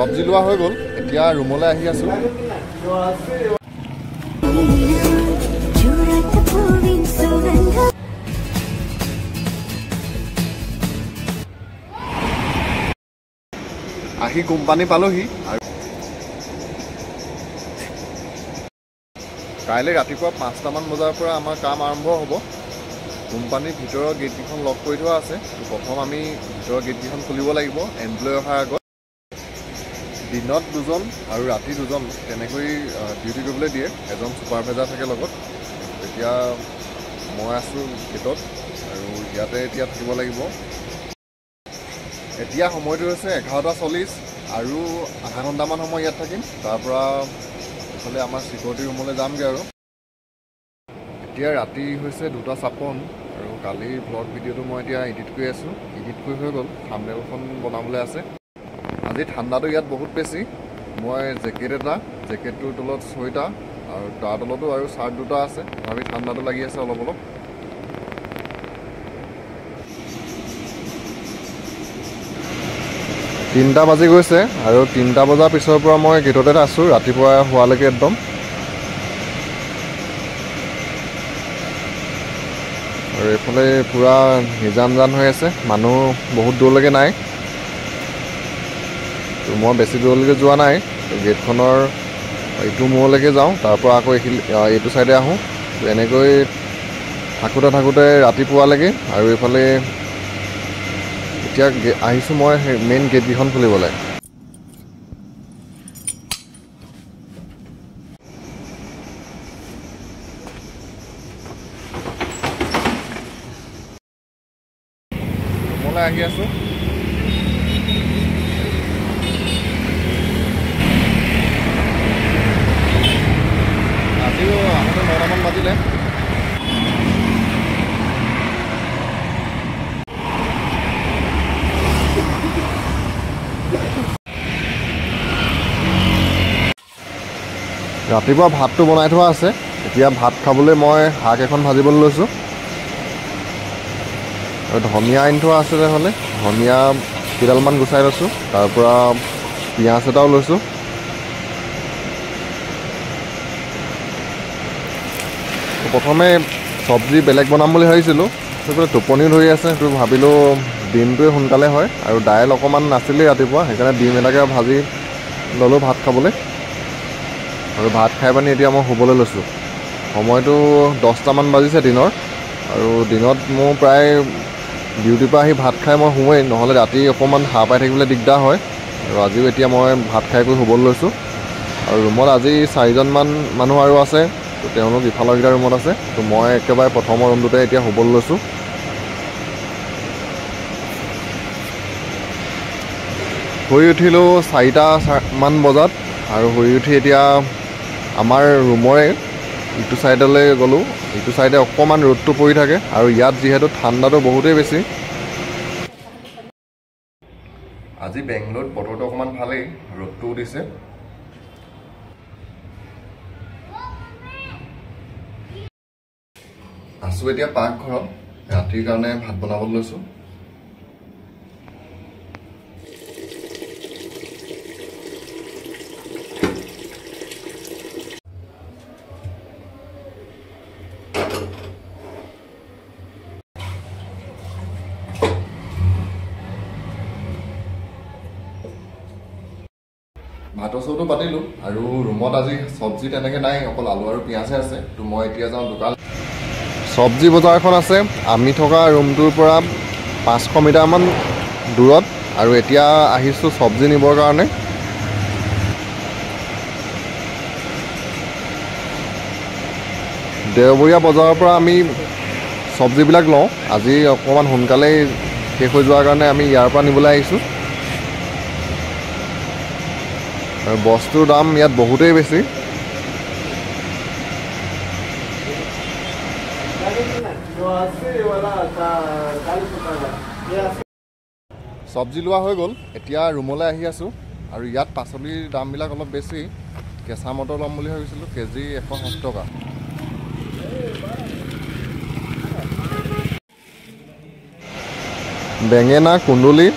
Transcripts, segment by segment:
চব্জি লোৱা হৈ গ'ল এতিয়া ৰুমলৈ আহি আছো আহি কোম্পানী পালোহি আৰু কাইলৈ ৰাতিপুৱা 5টামান বজাৰ পৰা আমাৰ কাম আৰম্ভ হ'ব কোম্পানীৰ ভিতৰৰ গেটকেইখন লক কৰি থোৱা আছে প্ৰথম আমি ভিতৰৰ গেটকেইখন খুলিব লাগিব এমপ্লয় অহাৰ আগত দিনত দুজন আৰু ৰাতি দুজন তেনেকৈ ডিউটি কৰিবলৈ দিয়ে এজন ছুপাৰভাইজাৰ থাকে লগত এতিয়া মই আছোঁ গেটত আৰু ইয়াতে এতিয়া থাকিব লাগিব এতিয়া সময়টো হৈছে 11:40 আৰু আধা ঘণ্টামান সময় ইয়াত থাকিম তাৰপৰা এফালে আমাৰ চিকিউৰিটি ৰুমলৈ যামগৈ আৰু এতিয়া ৰাতি হৈছে 2:56 আৰু কালিৰ ব্লগ ভিডিঅ'টো মই এতিয়া এডিট কৰি আছোঁ এডিট কৰি হৈ গ'ল থাম্বনেইলখন বনাবলৈ আছে আজি ঠাণ্ডাটো ইয়াত বহুত বেছি মই জেকেটটোৰ তলত চুৱেটাৰ আৰু তাৰ তলতো আৰু চাৰ্ট দুটা আছে তথাপি ঠাণ্ডাটো লাগি আছে অলপ অলপ 3টা বাজি গৈছে আৰু 3টা বজাৰ পিছৰ পৰা মই গেটতে আছোঁ ৰাতিপুৱা হোৱালৈকে একদম আৰু এইফালে পুৰা নিজান হৈ আছে মানুহ বহুত দূৰলৈকে নাই তো মই বেছি দূৰলৈকে যোৱা নাই গেটখনৰ এইটো মূৰলৈকে যাওঁ তাৰপৰা আকৌ এইটো চাইডে আহোঁ এনেকৈ থাকোঁতে ৰাতিপুৱালৈকে আৰু এইফালে এতিয়া আহিছোঁ মই মেইন গেটকেইখন খুলিবলৈ ৰুমলৈ আহি আছোঁ আজিও আহোঁতে 9টামান বাজিলে ৰাতিপুৱা ভাতটো বনাই থোৱা আছে এতিয়া ভাত খাবলৈ মই শাক এখন ভাজিবলৈ লৈছোঁ আৰু ধনিয়া আনি থোৱা আছে হ'লে ধনিয়া কেইডালমান গুচাই লৈছোঁ তাৰপৰা পিঁয়াজ এটাও লৈছোঁ প্ৰথমে চব্জি বেলেগ বনাম বুলি ভাবিছিলোঁ সেইফালে টোপনিও ধৰি আছে সেইটো ভাবিলোঁ ডিমটোৱে সোনকালে হয় আৰু দাইল অকণমান নাছিলেই ৰাতিপুৱা সেইকাৰণে ডিম এটাকে ভাজি ল'লোঁ ভাত খাবলৈ আৰু ভাত খাই পানি এতিয়া মই শুবলৈ লৈছোঁ সময়টো 10টামান বাজিছে দিনৰ আৰু দিনত মোৰ প্ৰায় ডিউটিৰ পৰা আহি ভাত খাই মই শুৱেই নহ'লে ৰাতি অকণমান সাৰ পাই থাকিবলৈ দিগদাৰ হয় আৰু আজিও এতিয়া মই ভাত খাই কৰি শুবলৈ লৈছোঁ আৰু ৰুমত আজি 4জনমান মানুহ আৰু আছে তো তেওঁলোক ইফালৰকেইটা ৰুমত আছে তো মই একেবাৰে প্ৰথমৰ ৰুমটোতে এতিয়া শুবলৈ লৈছোঁ শুই উঠিলোঁ 4টামান বজাত আৰু শুই উঠি এতিয়া আমাৰ ৰুমৰে ইটো চাইডলৈ গ'লোঁ ইটো চাইডে অকণমান ৰ'দটো পৰি থাকে আৰু ইয়াত যিহেতু ঠাণ্ডাটো বহুতেই বেছি আজি বেংগলোৰত বতৰটো অকণমান ভালেই ৰ'দটোও দিছে আছোঁ এতিয়া পাকঘৰত ৰাতিৰ কাৰণে ভাত বনাবলৈ লৈছোঁ ভাতৰ চৌটো পাতিলোঁ আৰু ৰুমত আজি চব্জি তেনেকৈ নাই অকল আলু আৰু পিঁয়াজহে আছে তো মই এতিয়া যাওঁ দোকান চব্জি বজাৰখন আছে আমি থকা ৰুমটোৰ পৰা 500 মিটাৰমান দূৰত আৰু এতিয়া আহিছোঁ চব্জি নিবৰ কাৰণে দেওবৰীয়া বজাৰৰ পৰা আমি চব্জিবিলাক লওঁ আজি অকণমান সোনকালেই শেষ হৈ যোৱাৰ কাৰণে আমি ইয়াৰ পৰা নিবলৈ আহিছোঁ আৰু বস্তুৰ দাম ইয়াত বহুতেই বেছি চব্জি লোৱা হৈ গ'ল এতিয়া ৰুমলৈ আহি আছোঁ আৰু ইয়াত পাচলিৰ দামবিলাক অলপ বেছি কেঁচা মটৰ ল'ম বুলি ভাবিছিলোঁ কেজি 160 টকা বেঙেনা কুন্দুলি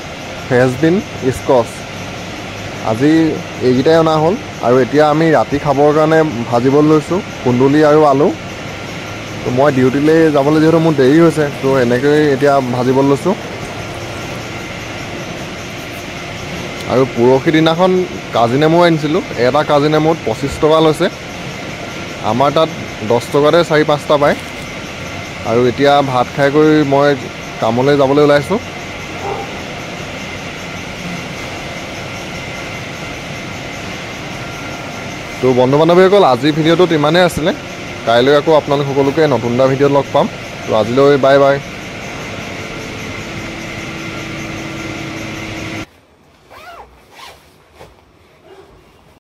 ফ্ৰেঞ্চবিন স্কচ আজি এইকেইটাই অনা হ'ল আৰু এতিয়া আমি ৰাতি খাবৰ কাৰণে ভাজিবলৈ লৈছোঁ কুন্দুলি আৰু আলু। তো মই ডিউটিলৈ যাবলৈ যিহেতু মোৰ দেৰি হৈছে, তো এনেকৈ এতিয়া ভাজিবলৈ লৈছোঁ। আৰু পৰহি দিনাখন কাজি নেমু আনিছিলোঁ, এটা কাজি নেমুত 25 টকা লৈছে। আমাৰ তাত 10 টকাতে 4-5টা পায়। আৰু এতিয়া ভাত খাই কৰি মই কামলৈ যাবলৈ ওলাইছোঁ। তো বন্ধু বান্ধৱীসকল, আজিৰ ভিডিঅ'টোত ইমানেই আছিলে। কাইলৈ আকৌ আপোনালোক সকলোকে নতুন এটা ভিডিঅ'ত লগ পাম। তো আজিলৈ বাই বাই।